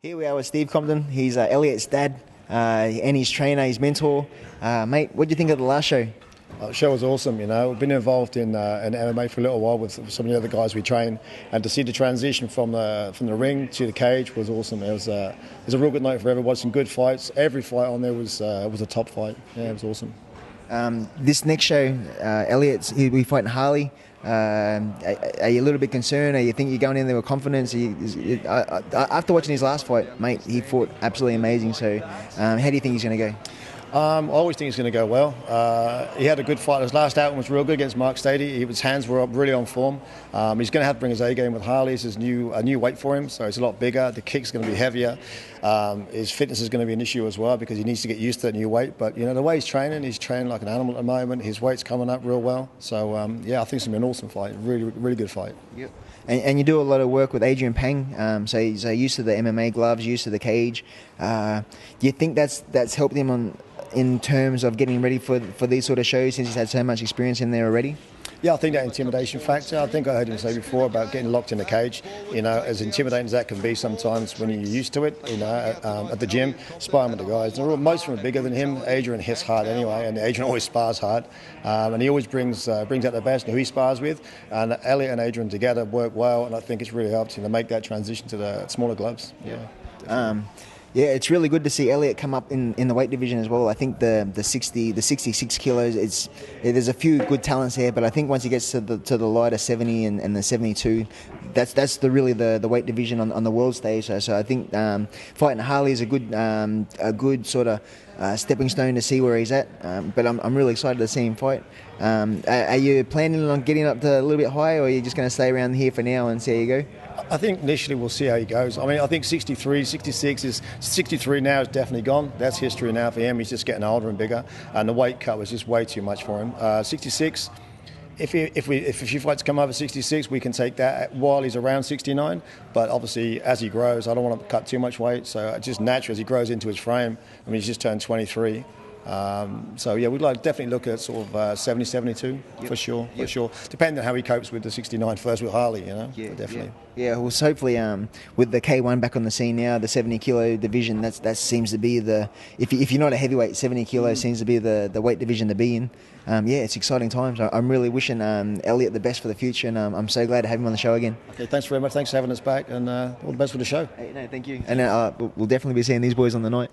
Here we are with Steve Compton. He's Elliot's dad and his trainer, his mentor. Mate, what do you think of the last show? The show was awesome, you know. We've been involved in MMA for a little while with some of the other guys we train, and to see the transition from the ring to the cage was awesome. It was a real good night for everyone. Some good fights. Every fight on there was a top fight. Yeah, it was awesome. This next show, he'll be fighting Harley. Are you a little bit concerned? Or you think you're going in there with confidence? After watching his last fight, mate, he fought absolutely amazing. So, how do you think he's going to go? I always think he's going to go well. He had a good fight. His last outing was real good against Mark Stady. His hands were up, really on form. He's going to have to bring his A game with Harley. It's a new weight for him, so it's a lot bigger. The kick's going to be heavier. His fitness is going to be an issue as well because he needs to get used to that new weight. But you know the way he's training like an animal at the moment. His weight's coming up real well. So I think it's going to be an awesome fight. Really good fight. Yep. And you do a lot of work with Adrian Pang, so he's used to the MMA gloves, used to the cage. Do you think that's helped him in terms of getting ready for these sort of shows since he's had so much experience in there already? Yeah, I think that intimidation factor. I think I heard him say before about getting locked in the cage. You know, as intimidating as that can be sometimes when you're used to it. You know, at the gym, sparring with the guys. Most of them are bigger than him. Adrian hits hard anyway, and Adrian always spars hard, and he always brings out the best who he spars with. And Elliot and Adrian together work well, and I think it's really helped him to make that transition to the smaller gloves. Yeah, it's really good to see Elliot come up in the weight division as well. I think the 66 kilos, there's a few good talents there, but I think once he gets to the lighter 70 and the 72, that's really the weight division on the world stage. So I think fighting Harley is a good sort of stepping stone to see where he's at. But I'm really excited to see him fight. Are you planning on getting up to a little bit higher, or are you just going to stay around here for now and see how you go? I think initially we'll see how he goes. I mean, I think 63 now is definitely gone. That's history now for him. He's just getting older and bigger, and the weight cut was just way too much for him. 66. If a few fights come over 66, we can take that while he's around 69. But obviously, as he grows, I don't want to cut too much weight. So just naturally, as he grows into his frame, I mean, he's just turned 23. So yeah, we'd definitely look at sort of 70, 72 for sure. Depending on how he copes with the 69 first with Harley, you know. Yeah, definitely. Yeah, well, so hopefully with the K1 back on the scene now, the 70 kilo division, that seems to be if you're not a heavyweight, 70 kilo seems to be the weight division to be in. It's exciting times. I'm really wishing Elliot the best for the future, and I'm so glad to have him on the show again. Okay, thanks very much. Thanks for having us back, and all the best for the show. Hey, no, thank you. And we'll definitely be seeing these boys on the night.